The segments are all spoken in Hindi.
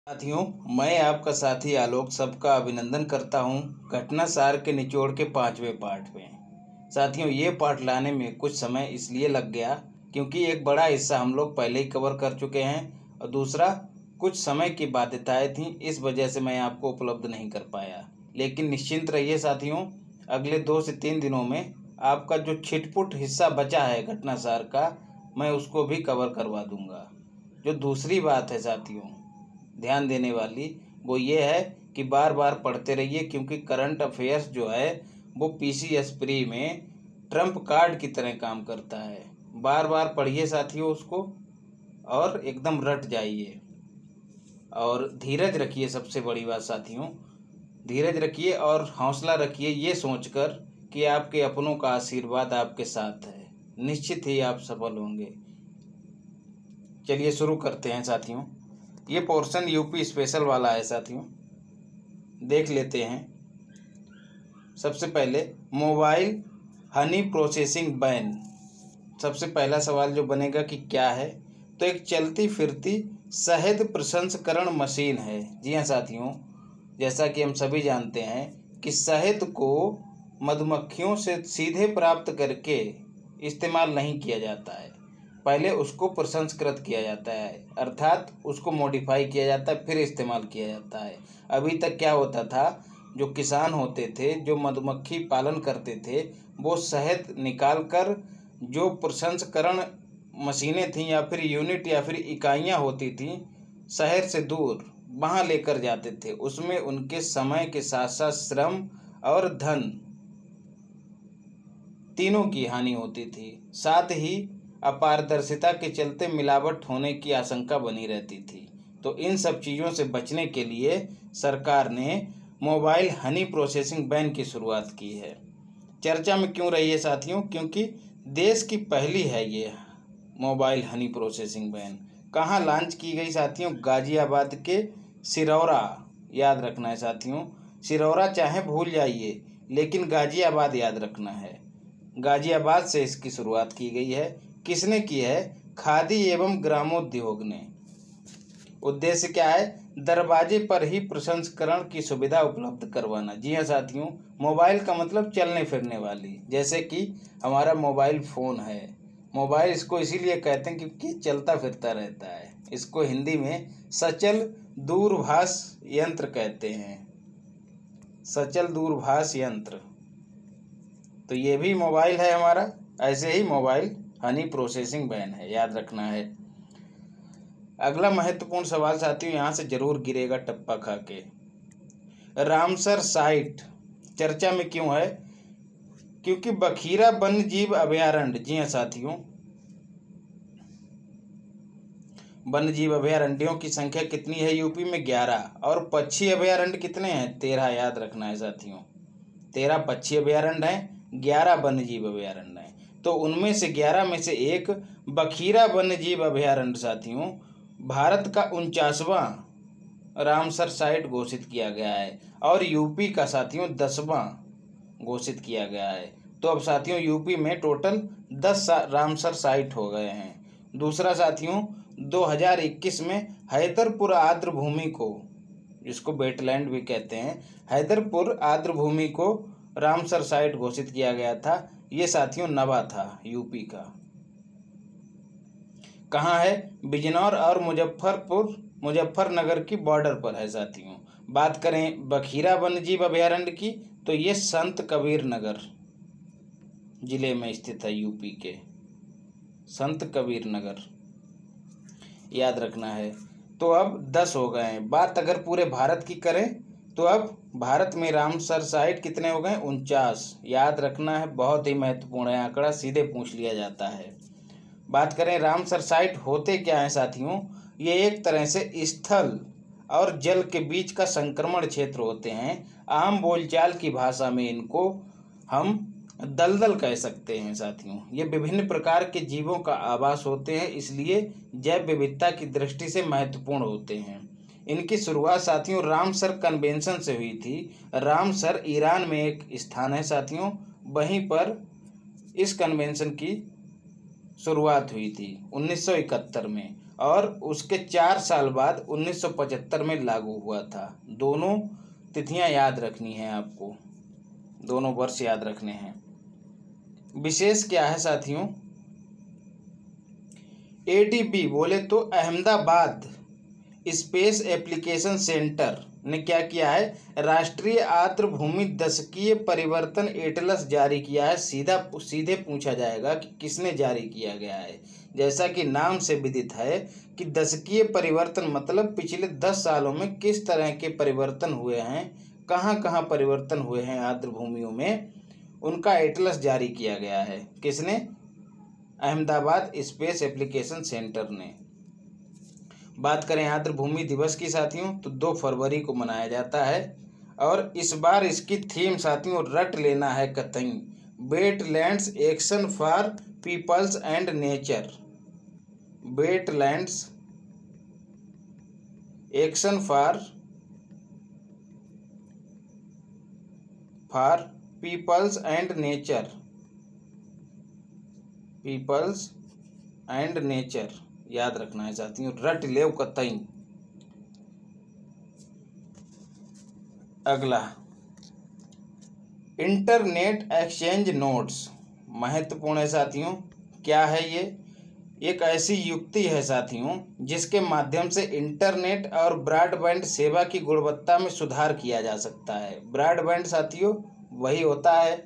साथियों, मैं आपका साथी आलोक सबका अभिनंदन करता हूं घटना सार के निचोड़ के 5वें पार्ट में। साथियों, ये पार्ट लाने में कुछ समय इसलिए लग गया क्योंकि एक बड़ा हिस्सा हम लोग पहले ही कवर कर चुके हैं और दूसरा कुछ समय की बाध्यताएं थीं, इस वजह से मैं आपको उपलब्ध नहीं कर पाया। लेकिन निश्चिंत रहिए साथियों, अगले 2 से 3 दिनों में आपका जो छिटपुट हिस्सा बचा है घटना सार का, मैं उसको भी कवर करवा दूंगा। जो दूसरी बात है साथियों ध्यान देने वाली, वो ये है कि बार बार पढ़ते रहिए क्योंकि करंट अफेयर्स जो है वो पीसीएस प्री में ट्रम्प कार्ड की तरह काम करता है। बार बार पढ़िए साथियों उसको और एकदम रट जाइए और धीरज रखिए। सबसे बड़ी बात साथियों, धीरज रखिए और हौसला रखिए ये सोचकर कि आपके अपनों का आशीर्वाद आपके साथ है, निश्चित ही आप सफल होंगे। चलिए शुरू करते हैं साथियों। ये पोर्शन यूपी स्पेशल वाला है साथियों, देख लेते हैं। सबसे पहले मोबाइल हनी प्रोसेसिंग बैन। सबसे पहला सवाल जो बनेगा कि क्या है, तो एक चलती फिरती शहद प्रसंस्करण मशीन है। जी हाँ साथियों, जैसा कि हम सभी जानते हैं कि शहद को मधुमक्खियों से सीधे प्राप्त करके इस्तेमाल नहीं किया जाता है, पहले उसको प्रसंस्कृत किया जाता है, अर्थात उसको मॉडिफाई किया जाता है, फिर इस्तेमाल किया जाता है। अभी तक क्या होता था, जो किसान होते थे, जो मधुमक्खी पालन करते थे, वो शहद निकाल कर जो प्रसंस्करण मशीनें थीं या फिर यूनिट या फिर इकाइयाँ होती थीं शहर से दूर, वहाँ लेकर जाते थे। उसमें उनके समय के साथ साथ श्रम और धन तीनों की हानि होती थी। साथ ही अपारदर्शिता के चलते मिलावट होने की आशंका बनी रहती थी। तो इन सब चीज़ों से बचने के लिए सरकार ने मोबाइल हनी प्रोसेसिंग बैन की शुरुआत की है। चर्चा में क्यों रही है साथियों, क्योंकि देश की पहली है ये मोबाइल हनी प्रोसेसिंग बैन। कहाँ लॉन्च की गई साथियों? गाजियाबाद के सिरौरा। याद रखना है साथियों, सिरौरा चाहे भूल जाइए लेकिन गाजियाबाद याद रखना है। गाजियाबाद से इसकी शुरुआत की गई है। किसने की है? खादी एवं ग्रामोद्योग ने। उद्देश्य क्या है? दरवाजे पर ही प्रसंस्करण की सुविधा उपलब्ध करवाना। जी हाँ साथियों, मोबाइल का मतलब चलने फिरने वाली, जैसे कि हमारा मोबाइल फ़ोन है। मोबाइल इसको इसीलिए कहते हैं क्योंकि चलता फिरता रहता है। इसको हिंदी में सचल दूरभाष यंत्र कहते हैं, सचल दूरभाष यंत्र। तो ये भी मोबाइल है हमारा, ऐसे ही मोबाइल हनी प्रोसेसिंग बैन है, याद रखना है। अगला महत्वपूर्ण सवाल साथियों यहाँ से जरूर गिरेगा टप्पा खा के। रामसर साइट चर्चा में क्यों है? क्योंकि बखीरा वन्य जीव अभयारण्य, जी हाँ साथियों, वन्य जीव अभयारण्यों की संख्या कितनी है यूपी में? 11। और पक्षी अभयारण्य कितने हैं? 13। याद रखना है साथियों, 13 पक्षी अभयारण्य हैं, 11 वन्य जीव अभयारण्य हैं। तो उनमें से 11 में से एक बखीरा वन्य जीव अभयारण्य साथियों भारत का 49वां रामसर साइट घोषित किया गया है और यूपी का साथियों 10वां घोषित किया गया है। तो अब साथियों यूपी में टोटल 10 रामसर साइट हो गए हैं। दूसरा साथियों 2021 में हैदरपुर आर्द्र भूमि को, जिसको वेटलैंड भी कहते हैं, हैदरपुर आर्द्र भूमि को रामसर साइट घोषित किया गया था। ये साथियों नवा था यूपी का। कहाँ है? बिजनौर और मुजफ्फरनगर की बॉर्डर पर है साथियों। बात करें बखीरा वन्यजीव अभयारण्य की, तो ये संत कबीर नगर जिले में स्थित है, यूपी के संत कबीर नगर, याद रखना है। तो अब 10 हो गए हैं। बात अगर पूरे भारत की करें तो अब भारत में रामसर साइट कितने हो गए? 49। याद रखना है, बहुत ही महत्वपूर्ण है आंकड़ा, सीधे पूछ लिया जाता है। बात करें रामसर साइट होते क्या है साथियों? ये एक तरह से स्थल और जल के बीच का संक्रमण क्षेत्र होते हैं। आम बोलचाल की भाषा में इनको हम दलदल कह सकते हैं साथियों। ये विभिन्न प्रकार के जीवों का आवास होते हैं, इसलिए जैव विविधता की दृष्टि से महत्वपूर्ण होते हैं। इनकी शुरुआत साथियों रामसर कन्वेंशन से हुई थी। रामसर ईरान में एक स्थान है साथियों, वहीं पर इस कन्वेंशन की शुरुआत हुई थी 1971 में। और उसके 4 साल बाद 1975 में लागू हुआ था। दोनों तिथियां याद रखनी है आपको, दोनों वर्ष याद रखने हैं। विशेष क्या है साथियों, ADB बोले तो अहमदाबाद स्पेस एप्लीकेशन सेंटर ने क्या किया है, राष्ट्रीय आर्द्रभूमि दशकीय परिवर्तन एटलस जारी किया है। सीधे पूछा जाएगा कि किसने जारी किया गया है। जैसा कि नाम से विदित है कि दशकीय परिवर्तन मतलब पिछले 10 सालों में किस तरह के परिवर्तन हुए हैं, कहाँ कहाँ परिवर्तन हुए हैं आर्द्रभूमियों में, उनका एटलस जारी किया गया है। किसने? अहमदाबाद स्पेस एप्लीकेशन सेंटर ने। बात करें आर्द्रभूमि दिवस की साथियों तो 2 फरवरी को मनाया जाता है और इस बार इसकी थीम साथियों रट लेना है कतई, wetlands action for peoples and nature. Wetlands action for peoples and nature, peoples and nature याद रखना है साथियों, रट लेव कतई। अगला इंटरनेट एक्सचेंज नोड्स, महत्वपूर्ण है साथियों। क्या है ये? एक ऐसी युक्ति है साथियों जिसके माध्यम से इंटरनेट और ब्रॉडबैंड सेवा की गुणवत्ता में सुधार किया जा सकता है। ब्रॉडबैंड साथियों वही होता है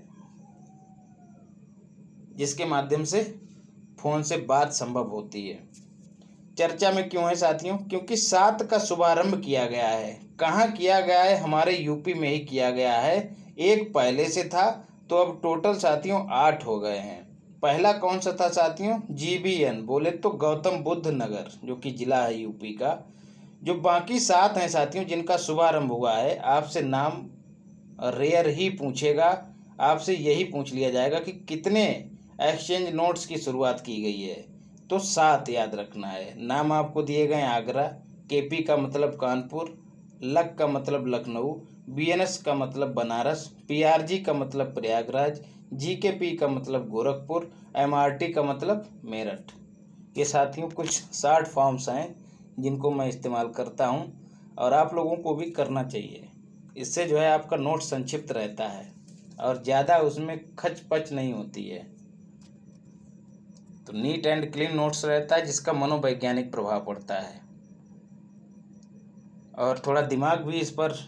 जिसके माध्यम से फोन से बात संभव होती है। चर्चा में क्यों है साथियों? क्योंकि 7 का शुभारंभ किया गया है। कहाँ किया गया है? हमारे यूपी में ही किया गया है। एक पहले से था तो अब टोटल साथियों 8 हो गए हैं। पहला कौन सा था साथियों? GBN बोले तो गौतम बुद्ध नगर, जो कि जिला है यूपी का। जो बाकी 7 हैं साथियों जिनका शुभारंभ हुआ है, आपसे नाम रेयर ही पूछेगा, आपसे यही पूछ लिया जाएगा कि कितने एक्सचेंज नोट्स की शुरुआत की गई है, तो 7 याद रखना है। नाम आपको दिए गए आगरा, KP का मतलब कानपुर, लक का मतलब लखनऊ, BNS का मतलब बनारस, PRG का मतलब प्रयागराज, GKP का मतलब गोरखपुर, MRT का मतलब मेरठ। ये साथियों कुछ शॉर्ट फॉर्म्स हैं जिनको मैं इस्तेमाल करता हूँ और आप लोगों को भी करना चाहिए। इससे जो है आपका नोट संक्षिप्त रहता है और ज़्यादा उसमें खच पच नहीं होती है, तो नीट एंड क्लीन नोट्स रहता है जिसका मनोवैज्ञानिक प्रभाव पड़ता है और थोड़ा दिमाग भी इस पर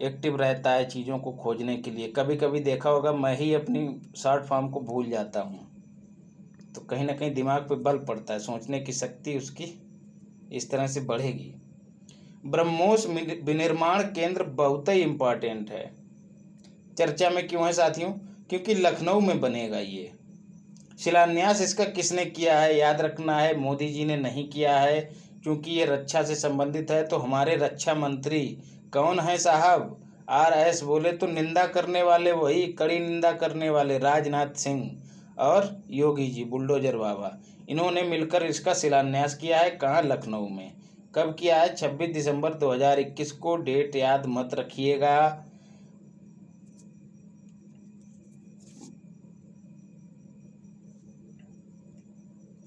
एक्टिव रहता है चीज़ों को खोजने के लिए। कभी कभी देखा होगा मैं ही अपनी शॉर्ट फॉर्म को भूल जाता हूँ, तो कहीं ना कहीं दिमाग पे बल पड़ता है, सोचने की शक्ति उसकी इस तरह से बढ़ेगी। ब्रह्मोस विनिर्माण केंद्र बहुत ही इम्पॉर्टेंट है। चर्चा में क्यों है साथियों? क्योंकि लखनऊ में बनेगा ये। शिलान्यास इसका किसने किया है? याद रखना है मोदी जी ने नहीं किया है, क्योंकि ये रक्षा से संबंधित है। तो हमारे रक्षा मंत्री कौन है साहब? RS बोले तो निंदा करने वाले वही, कड़ी निंदा करने वाले राजनाथ सिंह और योगी जी बुलडोजर बाबा, इन्होंने मिलकर इसका शिलान्यास किया है। कहाँ? लखनऊ में। कब किया है? 26 दिसंबर 2021 को। डेट याद मत रखिएगा।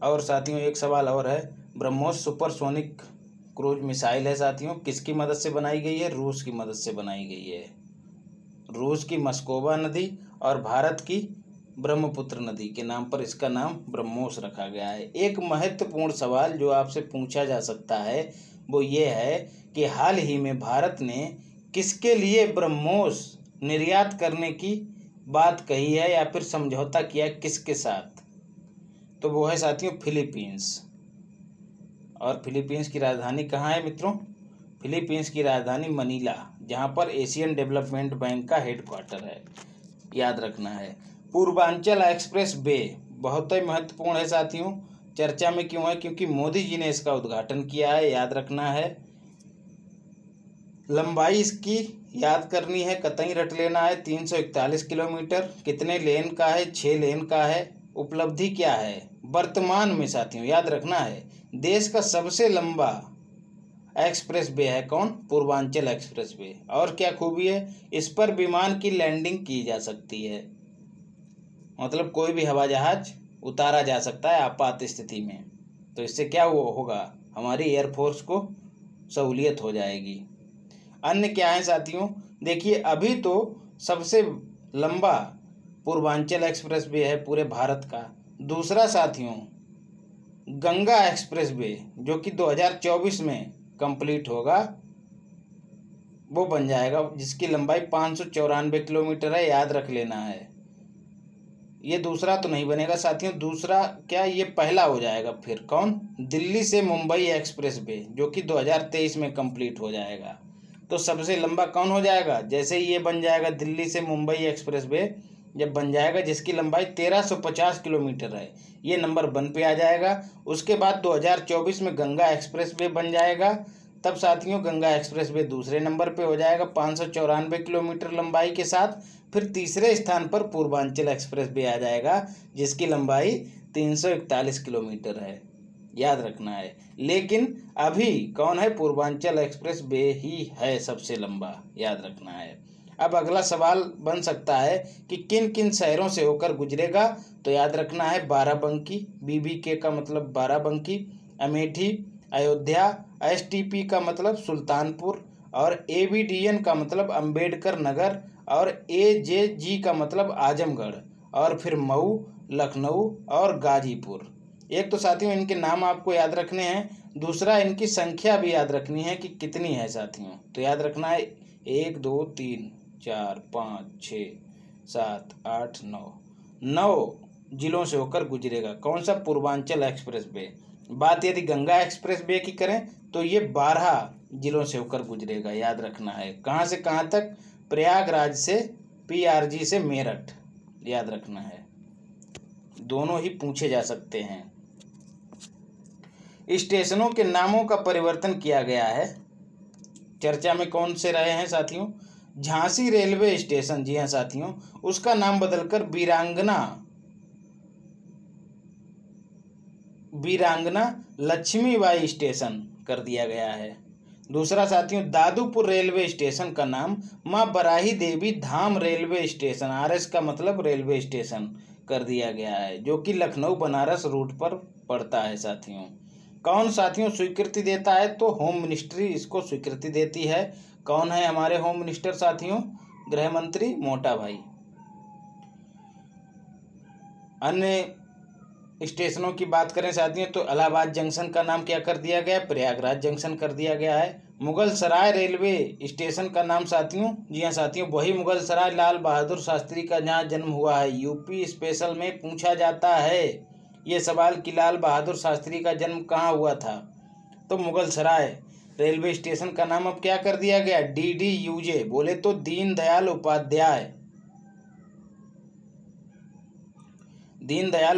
और साथियों एक सवाल और है, ब्रह्मोस सुपरसोनिक क्रूज मिसाइल है साथियों, किसकी मदद से बनाई गई है? रूस की मदद से बनाई गई है। रूस की मस्कोवा नदी और भारत की ब्रह्मपुत्र नदी के नाम पर इसका नाम ब्रह्मोस रखा गया है। एक महत्वपूर्ण सवाल जो आपसे पूछा जा सकता है वो ये है कि हाल ही में भारत ने किसके लिए ब्रह्मोस निर्यात करने की बात कही है या फिर समझौता किया है किसके साथ? तो वो है साथियों फिलीपींस। और फिलीपींस की राजधानी कहाँ है मित्रों? फिलीपींस की राजधानी मनीला, जहाँ पर एशियन डेवलपमेंट बैंक का हेडक्वार्टर है, याद रखना है। पूर्वांचल एक्सप्रेस वे बहुत ही महत्वपूर्ण है साथियों। चर्चा में क्यों है? क्योंकि मोदी जी ने इसका उद्घाटन किया है, याद रखना है। लंबाई इसकी याद करनी है, कतई रट लेना है, 341 किलोमीटर। कितने लेन का है? 6 लेन का है। उपलब्धि क्या है वर्तमान में साथियों? याद रखना है, देश का सबसे लंबा एक्सप्रेस वे है कौन? Purvanchal express way. और क्या खूबी है? इस पर विमान की लैंडिंग की जा सकती है, मतलब कोई भी हवाई जहाज उतारा जा सकता है आपात स्थिति में। तो इससे क्या होगा, हमारी एयरफोर्स को सहूलियत हो जाएगी। अन्य क्या है साथियों, देखिए अभी तो सबसे लंबा पूर्वांचल एक्सप्रेस वे है पूरे भारत का। दूसरा साथियों गंगा एक्सप्रेस वे जो कि 2024 में कंप्लीट होगा, वो बन जाएगा, जिसकी लंबाई 594 किलोमीटर है, याद रख लेना है। ये दूसरा तो नहीं बनेगा साथियों, दूसरा क्या, ये पहला हो जाएगा। फिर कौन, दिल्ली से मुंबई एक्सप्रेस वे जो कि 2023 में कंप्लीट हो जाएगा। तो सबसे लंबा कौन हो जाएगा, जैसे ही ये बन जाएगा दिल्ली से मुंबई एक्सप्रेस वे जब बन जाएगा, जिसकी लंबाई 1350 किलोमीटर है, ये नंबर 1 पे आ जाएगा। उसके बाद 2024 में गंगा एक्सप्रेस वे बन जाएगा, तब साथियों गंगा एक्सप्रेस वे दूसरे नंबर पे हो जाएगा 594 किलोमीटर लंबाई के साथ। फिर तीसरे स्थान पर पूर्वांचल एक्सप्रेस वे आ जाएगा, जिसकी लंबाई 341 किलोमीटर है, याद रखना है। लेकिन अभी कौन है, पूर्वांचल एक्सप्रेस वे ही है सबसे लंबा, याद रखना है। अब अगला सवाल बन सकता है कि किन किन शहरों से होकर गुजरेगा, तो याद रखना है बाराबंकी, BBK का मतलब बाराबंकी, अमेठी, अयोध्या, STP का मतलब सुल्तानपुर, और ABDN का मतलब अंबेडकर नगर, और AJG का मतलब आजमगढ़, और फिर मऊ, लखनऊ और गाजीपुर। एक तो साथियों इनके नाम आपको याद रखने हैं, दूसरा इनकी संख्या भी याद रखनी है कि कितनी है साथियों। तो याद रखना है 1 2 3 4 5 6 7 8 9 जिलों से होकर गुजरेगा। कौन सा, पूर्वांचल एक्सप्रेस वे। बात यदि गंगा एक्सप्रेस वे की करें तो ये 12 जिलों से होकर गुजरेगा, याद रखना है। कहाँ से कहाँ तक, प्रयागराज से PRG से मेरठ, याद रखना है। दोनों ही पूछे जा सकते हैं। स्टेशनों के नामों का परिवर्तन किया गया है, चर्चा में कौन से रहे हैं साथियों, झांसी रेलवे स्टेशन, जी हाँ साथियों, उसका नाम बदलकर वीरांगना लक्ष्मीबाई स्टेशन कर दिया गया है। दूसरा साथियों दादूपुर रेलवे स्टेशन का नाम मां बराही देवी धाम रेलवे स्टेशन, RS का मतलब रेलवे स्टेशन, कर दिया गया है, जो कि लखनऊ बनारस रूट पर पड़ता है साथियों। कौन साथियों स्वीकृति देता है, तो होम मिनिस्ट्री इसको स्वीकृति देती है। कौन है हमारे होम मिनिस्टर साथियों, गृह मंत्री मोटा भाई। अन्य स्टेशनों की बात करें साथियों तो इलाहाबाद जंक्शन का नाम क्या कर दिया गया है, प्रयागराज जंक्शन कर दिया गया है। मुगल सराय रेलवे स्टेशन का नाम साथियों, जी हाँ साथियों, वही मुगल सराय लाल बहादुर शास्त्री का जहाँ जन्म हुआ है। यूपी स्पेशल में पूछा जाता है ये सवाल कि लाल बहादुर शास्त्री का जन्म कहाँ हुआ था, तो मुगल सराय रेलवे स्टेशन का नाम अब क्या कर दिया गया, DDUJ, बोले तो Deendayal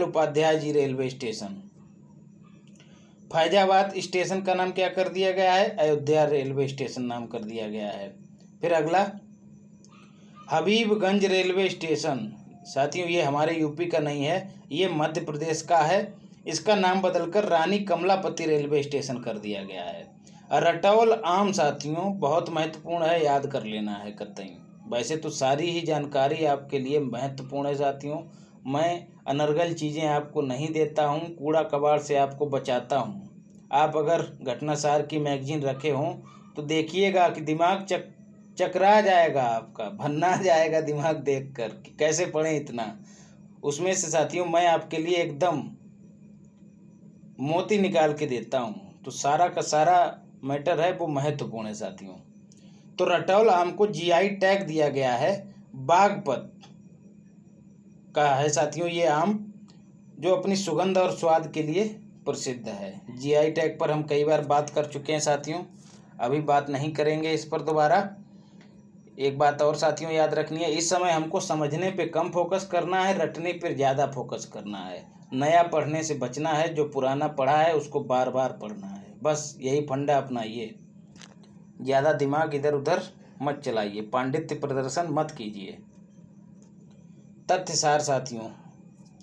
Upadhyay ji railway station. Faizabad station का नाम क्या कर दिया गया है, अयोध्या रेलवे स्टेशन नाम कर दिया गया है। फिर अगला हबीबगंज रेलवे स्टेशन, साथियों ये हमारे यूपी का नहीं है, ये मध्य प्रदेश का है, इसका नाम बदलकर रानी कमलापति रेलवे स्टेशन कर दिया गया है। रटौल आम साथियों बहुत महत्वपूर्ण है, याद कर लेना है कतई। वैसे तो सारी ही जानकारी आपके लिए महत्वपूर्ण है साथियों, मैं अनर्गल चीज़ें आपको नहीं देता हूँ, कूड़ा कबाड़ से आपको बचाता हूँ। आप अगर घटनासार की मैगजीन रखे हों तो देखिएगा कि दिमाग चकरा जाएगा, आपका भन्ना जाएगा दिमाग देखकर कि कैसे पढ़ें इतना। उसमें से साथियों मैं आपके लिए एकदम मोती निकाल के देता हूँ, तो सारा का सारा मैटर है वो महत्वपूर्ण है साथियों। तो रटौल आम को GI टैग दिया गया है, बागपत का है साथियों ये आम, जो अपनी सुगंध और स्वाद के लिए प्रसिद्ध है। GI टैग पर हम कई बार बात कर चुके हैं साथियों, अभी बात नहीं करेंगे इस पर दोबारा। एक बात और साथियों याद रखनी है, इस समय हमको समझने पे कम फोकस करना है, रटने पर ज़्यादा फोकस करना है। नया पढ़ने से बचना है, जो पुराना पढ़ा है उसको बार बार पढ़ना है, बस यही फंडा अपनाइए। ज़्यादा दिमाग इधर उधर मत चलाइए, पांडित्य प्रदर्शन मत कीजिए। तथ्यसार साथियों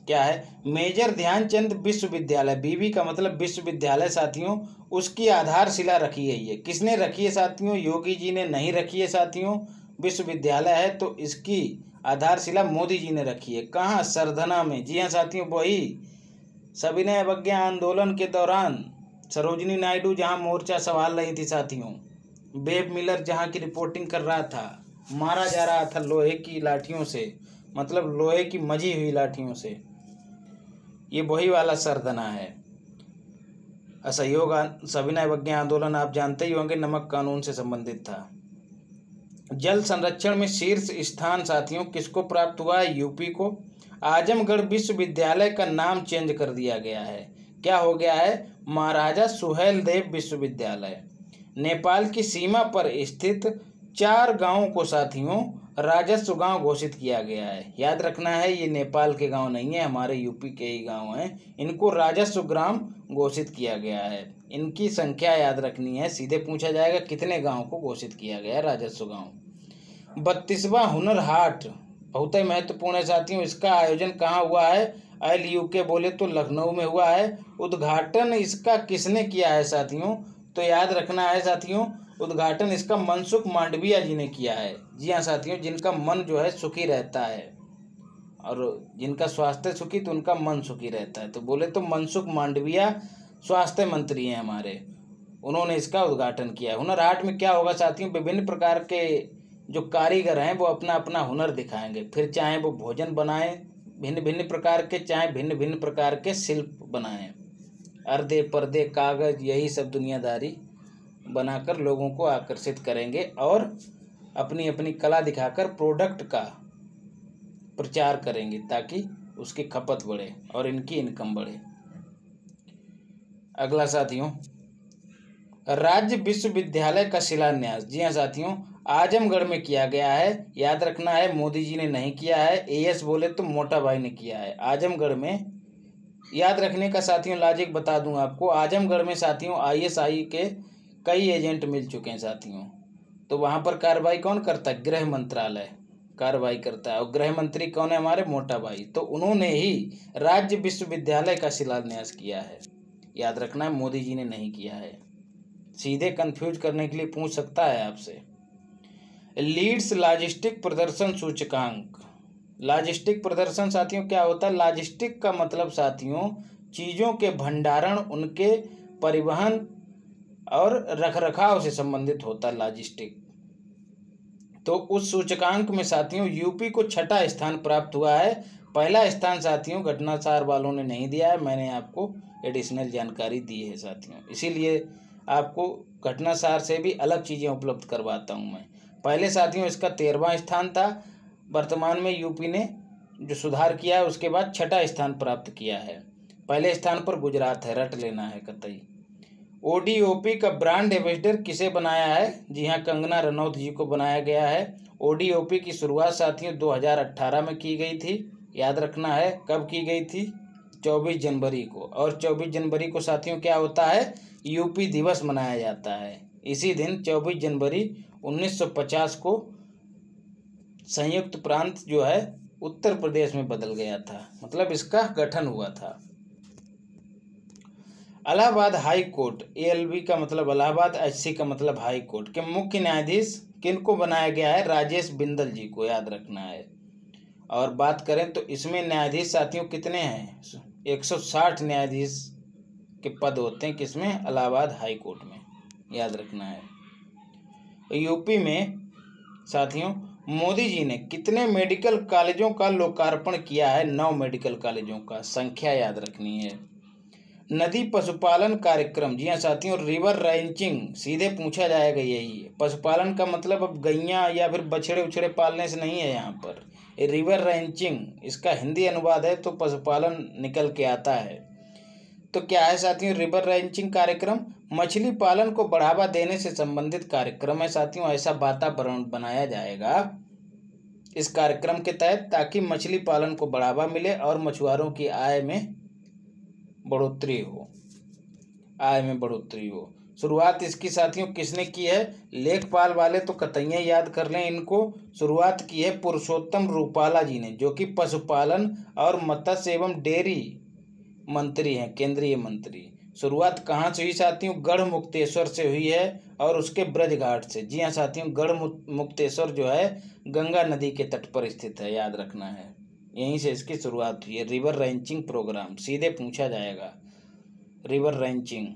क्या है, मेजर ध्यानचंद विश्वविद्यालय, BV का मतलब विश्वविद्यालय साथियों, उसकी आधारशिला रखी है। ये किसने रखी है साथियों, योगी जी ने नहीं रखी है साथियों। विश्वविद्यालय है तो इसकी आधारशिला मोदी जी ने रखी है। कहाँ, सरधना में, जी हाँ साथियों, वही सविनय अवज्ञा आंदोलन के दौरान सरोजिनी नायडू जहां मोर्चा संभाल रही थी साथियों, बेब मिलर जहां की रिपोर्टिंग कर रहा था, मारा जा रहा था लोहे की लाठियों से, मतलब लोहे की मजी हुई लाठियों से। ये वही वाला सरदना है। असहयोग सविनय अवज्ञा आंदोलन आप जानते ही होंगे, नमक कानून से संबंधित था। जल संरक्षण में शीर्ष स्थान साथियों किसको प्राप्त हुआ है? यूपी को। आजमगढ़ विश्वविद्यालय का नाम चेंज कर दिया गया है। क्या हो गया है? महाराजा सुहेल देव विश्वविद्यालय। नेपाल की सीमा पर स्थित 4 गांवों को साथियों राजस्व गांव घोषित किया गया है। याद रखना है, ये नेपाल के गांव नहीं है, हमारे यूपी के ही गांव हैं। इनको राजस्व ग्राम घोषित किया गया है। इनकी संख्या याद रखनी है, सीधे पूछा जाएगा कितने गांव को घोषित किया गया है राजस्व गांव। 32वां हुनर हाट बहुत ही महत्वपूर्ण है साथियों। इसका आयोजन कहाँ हुआ है? LUK बोले तो लखनऊ में हुआ है। उद्घाटन इसका किसने किया है साथियों? तो याद रखना है साथियों, उद्घाटन इसका मनसुख मांडविया जी ने किया है। जी हाँ साथियों, जिनका मन जो है सुखी रहता है और जिनका स्वास्थ्य सुखी तो उनका मन सुखी रहता है, तो बोले तो मनसुख मांडविया स्वास्थ्य मंत्री हैं हमारे, उन्होंने इसका उद्घाटन किया है। हुनर हाट में क्या होगा साथियों? विभिन्न प्रकार के जो कारीगर हैं वो अपना अपना हुनर दिखाएंगे। फिर चाहे वो भोजन बनाएं भिन्न भिन्न प्रकार के, चाहे भिन्न भिन्न प्रकार के शिल्प बनाएं, अर्दे पर्दे कागज यही सब दुनियादारी बनाकर लोगों को आकर्षित करेंगे और अपनी अपनी कला दिखाकर प्रोडक्ट का प्रचार करेंगे ताकि उसकी खपत बढ़े और इनकी इनकम बढ़े। अगला साथियों, राज्य विश्वविद्यालय का शिलान्यास। जी हाँ साथियों, आजमगढ़ में किया गया है। याद रखना है, मोदी जी ने नहीं किया है, AS बोले तो मोटा भाई ने किया है। आजमगढ़ में याद रखने का साथियों लॉजिक बता दूं आपको। आजमगढ़ में साथियों ISI के कई एजेंट मिल चुके हैं साथियों, तो वहाँ पर कार्रवाई कौन करता है? गृह मंत्रालय कार्रवाई करता है। और गृह मंत्री कौन है? हमारे मोटा भाई। तो उन्होंने ही राज्य विश्वविद्यालय का शिलान्यास किया है। याद रखना है, मोदी जी ने नहीं किया है। सीधे कंफ्यूज करने के लिए पूछ सकता है आपसे। लीड्स लॉजिस्टिक प्रदर्शन सूचकांक। लॉजिस्टिक प्रदर्शन साथियों क्या होता है? लॉजिस्टिक का मतलब साथियों चीज़ों के भंडारण, उनके परिवहन और रखरखाव से संबंधित होता है लॉजिस्टिक। तो उस सूचकांक में साथियों यूपी को 6ठा स्थान प्राप्त हुआ है। पहला स्थान साथियों घटनासार वालों ने नहीं दिया है, मैंने आपको एडिशनल जानकारी दी है साथियों, इसीलिए आपको घटनासार से भी अलग चीज़ें उपलब्ध करवाता हूं मैं। पहले साथियों इसका 13वां स्थान था। वर्तमान में यूपी ने जो सुधार किया है उसके बाद 6ठा स्थान प्राप्त किया है। पहले स्थान पर गुजरात है, रट लेना है कतई। ODOP का ब्रांड एम्बेसडर किसे बनाया है? जी हाँ, कंगना रनौत जी को बनाया गया है। ODOP की शुरुआत साथियों 2018 में की गई थी। याद रखना है कब की गई थी? 24 जनवरी को। और 24 जनवरी को साथियों क्या होता है? यूपी दिवस मनाया जाता है। इसी दिन 24 जनवरी 1950 को संयुक्त प्रांत जो है उत्तर प्रदेश में बदल गया था, मतलब इसका गठन हुआ था। इलाहाबाद हाई कोर्ट, ALB का मतलब इलाहाबाद, HC का मतलब हाई कोर्ट के मुख्य न्यायाधीश किनको बनाया गया है? राजेश बिंदल जी को, याद रखना है। और बात करें तो इसमें न्यायाधीश साथियों कितने हैं? 160 न्यायाधीश के पद होते हैं किसमें? इलाहाबाद हाई कोर्ट में, याद रखना है। यूपी में साथियों मोदी जी ने कितने मेडिकल कॉलेजों का लोकार्पण किया है? 9 मेडिकल कॉलेजों का, संख्या याद रखनी है। नदी पशुपालन कार्यक्रम। जी हाँ साथियों, रिवर रैंचिंग, सीधे पूछा जाएगा यही है। पशुपालन का मतलब अब गैया या फिर बछड़े उछड़े पालने से नहीं है यहाँ पर। रिवर रैंचिंग इसका हिंदी अनुवाद है तो पशुपालन निकल के आता है। तो क्या है साथियों रिवर रैंचिंग कार्यक्रम? मछली पालन को बढ़ावा देने से संबंधित कार्यक्रम है साथियों। ऐसा वातावरण बनाया जाएगा इस कार्यक्रम के तहत ताकि मछली पालन को बढ़ावा मिले और मछुआरों की आय में बढ़ोतरी हो। शुरुआत इसकी साथियों किसने की है? लेखपाल वाले तो कतइयाँ याद कर लें इनको। शुरुआत की है पुरुषोत्तम रूपाला जी ने, जो कि पशुपालन और मत्स्य एवं डेयरी मंत्री हैं, केंद्रीय मंत्री। शुरुआत कहाँ से हुई साथियों? गढ़ मुक्तेश्वर से हुई है और उसके ब्रज घाट से। जी हाँ साथियों, गढ़ मुक्तेश्वर जो है गंगा नदी के तट पर स्थित है, याद रखना है। यहीं से इसकी शुरुआत हुई है। रिवर रैंचिंग प्रोग्राम सीधे पूछा जाएगा। रिवर रैंचिंग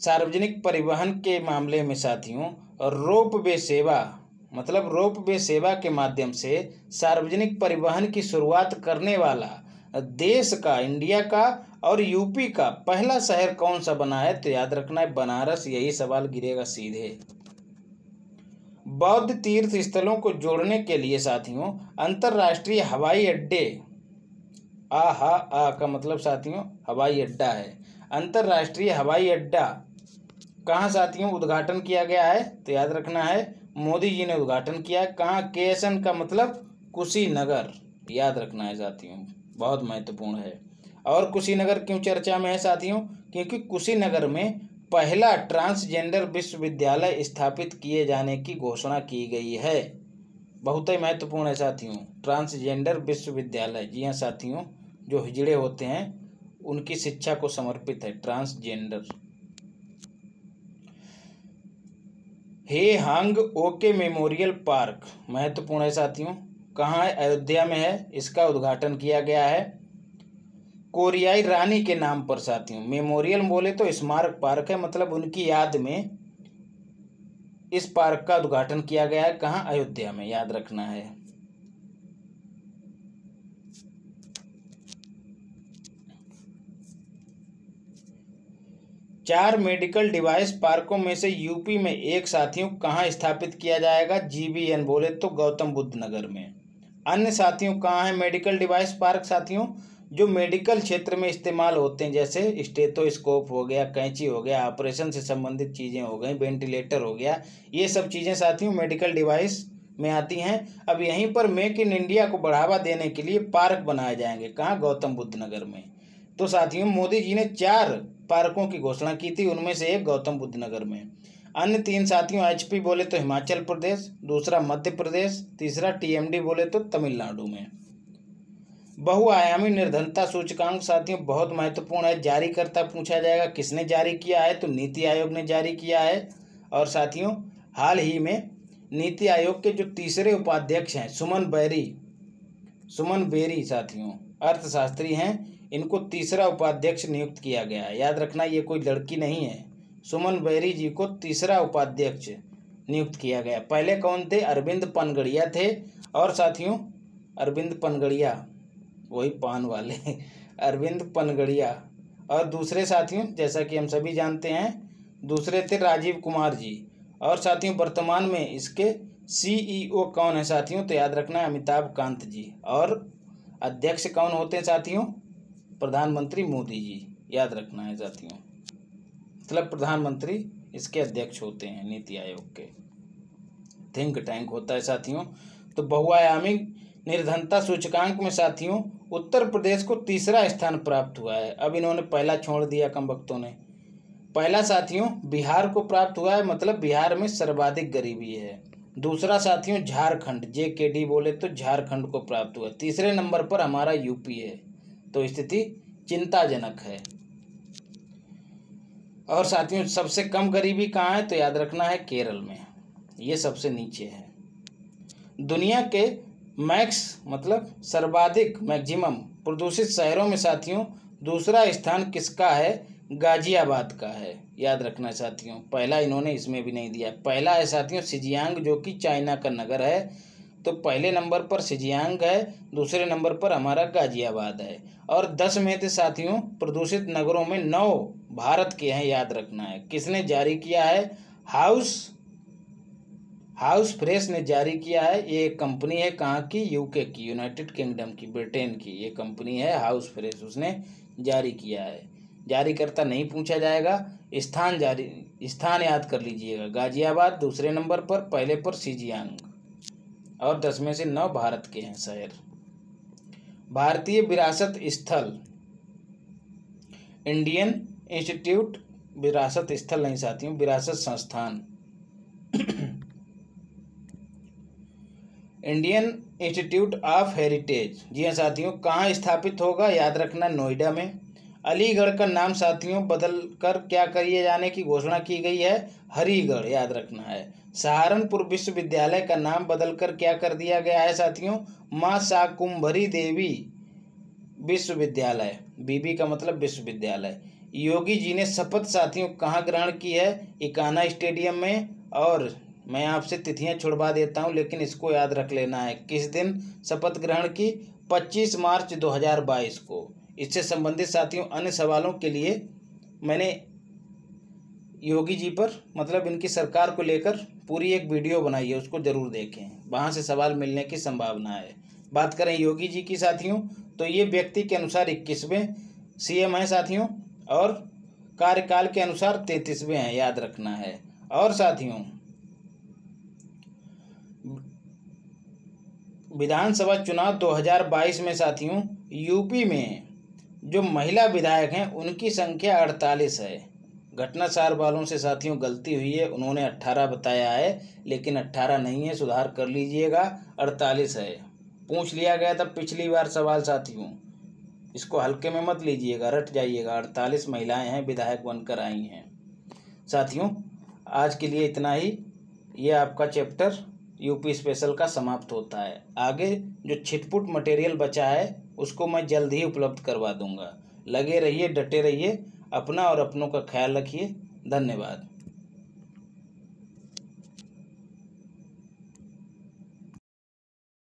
सार्वजनिक परिवहन के मामले में साथियों रोप वे सेवा, मतलब रोप वे सेवा के माध्यम से सार्वजनिक परिवहन की शुरुआत करने वाला देश का, इंडिया का और यूपी का पहला शहर कौन सा बना है? तो याद रखना है बनारस। यही सवाल गिरेगा सीधे। बौद्ध तीर्थ स्थलों को जोड़ने के लिए साथियों अंतर्राष्ट्रीय हवाई अड्डे, आ का मतलब साथियों हवाई अड्डा है। अंतर्राष्ट्रीय हवाई अड्डा कहाँ साथियों उद्घाटन किया गया है? तो याद रखना है मोदी जी ने उद्घाटन किया है। कहाँ? केएसएन का मतलब कुशीनगर, याद रखना है साथियों, बहुत महत्वपूर्ण है। और कुशीनगर क्यों चर्चा में है साथियों? क्योंकि कुशीनगर में पहला ट्रांसजेंडर विश्वविद्यालय स्थापित किए जाने की घोषणा की गई है। बहुत ही महत्वपूर्ण है साथियों ट्रांसजेंडर विश्वविद्यालय। जी हाँ साथियों, जो हिजड़े होते हैं उनकी शिक्षा को समर्पित है ट्रांसजेंडर। हे हांग ओके मेमोरियल पार्क महत्वपूर्ण है साथियों। कहाँ है? अयोध्या में है। इसका उद्घाटन किया गया है कोरियाई रानी के नाम पर साथियों। मेमोरियल बोले तो स्मारक पार्क है, मतलब उनकी याद में इस पार्क का उद्घाटन किया गया है। कहाँ? अयोध्या में, याद रखना है। चार मेडिकल डिवाइस पार्कों में से यूपी में एक साथियों कहाँ स्थापित किया जाएगा? जीबीएन बोले तो गौतम बुद्ध नगर में। अन्य साथियों कहाँ है मेडिकल डिवाइस पार्क? साथियों जो मेडिकल क्षेत्र में इस्तेमाल होते हैं, जैसे स्टेथोस्कोप हो गया, कैंची हो गया, ऑपरेशन से संबंधित चीज़ें हो गई, वेंटिलेटर हो गया, ये सब चीज़ें साथियों मेडिकल डिवाइस में आती हैं। अब यहीं पर मेक इन इंडिया को बढ़ावा देने के लिए पार्क बनाए जाएंगे। कहाँ? गौतम बुद्ध नगर में। तो साथियों मोदी जी ने 4 पार्कों की घोषणा की थी, उनमें से एक गौतम बुद्ध नगर में। अन्य 3 साथियों एचपी बोले तो हिमाचल प्रदेश, दूसरा मध्य प्रदेश, तीसरा टीएमडी बोले तो तमिलनाडु में। बहुआयामी निर्धनता सूचकांक साथियों बहुत महत्वपूर्ण है। जारीकर्ता पूछा जाएगा किसने जारी किया है? तो नीति आयोग ने जारी किया है। और साथियों हाल ही में नीति आयोग के जो तीसरे उपाध्यक्ष हैं सुमन बेरी साथियों अर्थशास्त्री हैं, इनको तीसरा उपाध्यक्ष नियुक्त किया गया है। याद रखना ये कोई लड़की नहीं है। सुमन बेरी जी को तीसरा उपाध्यक्ष नियुक्त किया गया। पहले कौन थे? अरविंद पनगड़िया थे। और साथियों अरविंद पनगड़िया वही पान वाले अरविंद पनगड़िया। और दूसरे साथियों जैसा कि हम सभी जानते हैं दूसरे थे राजीव कुमार जी। और साथियों वर्तमान में इसके सीईओ कौन है साथियों? तो याद रखना है अमिताभ कांत जी। और अध्यक्ष कौन होते हैं साथियों? प्रधानमंत्री मोदी जी, याद रखना है साथियों। मतलब प्रधानमंत्री इसके अध्यक्ष होते हैं नीति आयोग के। थिंक टैंक होता है साथियों। तो बहुआयामी निर्धनता सूचकांक में साथियों उत्तर प्रदेश को तीसरा स्थान प्राप्त हुआ है। अब इन्होंने पहला छोड़ दिया कम वक्तों ने। पहला साथियों बिहार को प्राप्त हुआ है, मतलब बिहार में सर्वाधिक गरीबी है। दूसरा साथियों झारखंड, जेकेडी बोले तो झारखंड को प्राप्त हुआ। तीसरे नंबर पर हमारा यूपी है। तो स्थिति चिंताजनक है। और साथियों सबसे कम गरीबी कहाँ है? तो याद रखना है केरल में, ये सबसे नीचे है। दुनिया के मैक्स मतलब सर्वाधिक मैक्सिमम प्रदूषित शहरों में साथियों दूसरा स्थान किसका है? गाजियाबाद का है। याद रखना है साथियों, पहला इन्होंने इसमें भी नहीं दिया। पहला है साथियों शिजियांग जो कि चाइना का नगर है। तो पहले नंबर पर शिजियांग है, दूसरे नंबर पर हमारा गाजियाबाद है। और 10 में से साथियों प्रदूषित नगरों में 9 भारत के हैं। याद रखना है। किसने जारी किया है? हाउस फ्रेश ने जारी किया है। ये एक कंपनी है कहाँ की? यूके की, यूनाइटेड किंगडम की, ब्रिटेन की ये कंपनी है हाउस फ्रेश, उसने जारी किया है। जारीकर्ता नहीं पूछा जाएगा, स्थान याद कर लीजिएगा। गाजियाबाद दूसरे नंबर पर, पहले पर शिजियांग। और 10 में से 9 भारत के हैं शहर। भारतीय विरासत स्थल, इंडियन इंस्टीट्यूट, विरासत स्थल नहीं साथियों, विरासत संस्थान इंडियन इंस्टीट्यूट ऑफ हेरिटेज। जी हाँ साथियों, कहाँ स्थापित होगा? याद रखना नोएडा में। अलीगढ़ का नाम साथियों बदल कर क्या किए जाने की घोषणा की गई है? हरिगढ़, याद रखना है। सहारनपुर विश्वविद्यालय का नाम बदलकर क्या कर दिया गया है साथियों? मां शाकुंभरी देवी विश्वविद्यालय। बीबी का मतलब विश्वविद्यालय। योगी जी ने शपथ साथियों कहाँ ग्रहण की है? इकाना स्टेडियम में। और मैं आपसे तिथियां छुड़वा देता हूं, लेकिन इसको याद रख लेना है। किस दिन शपथ ग्रहण की? 25 मार्च 2022 को। इससे संबंधित साथियों अन्य सवालों के लिए मैंने योगी जी पर मतलब इनकी सरकार को लेकर पूरी एक वीडियो बनाई है, उसको जरूर देखें, वहाँ से सवाल मिलने की संभावना है। बात करें योगी जी की साथियों, तो ये व्यक्ति के अनुसार 21वें सीएम हैं साथियों, और कार्यकाल के अनुसार 33वें हैं, याद रखना है। और साथियों विधानसभा चुनाव 2022 में साथियों यूपी में जो महिला विधायक हैं उनकी संख्या 48 है। घटनासार वालों से साथियों गलती हुई है, उन्होंने 18 बताया है, लेकिन 18 नहीं है, सुधार कर लीजिएगा, 48 है। पूछ लिया गया था पिछली बार सवाल साथियों, इसको हल्के में मत लीजिएगा, रट जाइएगा। 48 महिलाएं हैं विधायक बनकर आई हैं साथियों। आज के लिए इतना ही। ये आपका चैप्टर यूपी स्पेशल का समाप्त होता है। आगे जो छिटपुट मटेरियल बचा है उसको मैं जल्द ही उपलब्ध करवा दूंगा। लगे रहिए, डटे रहिए, अपना और अपनों का ख्याल रखिए। धन्यवाद।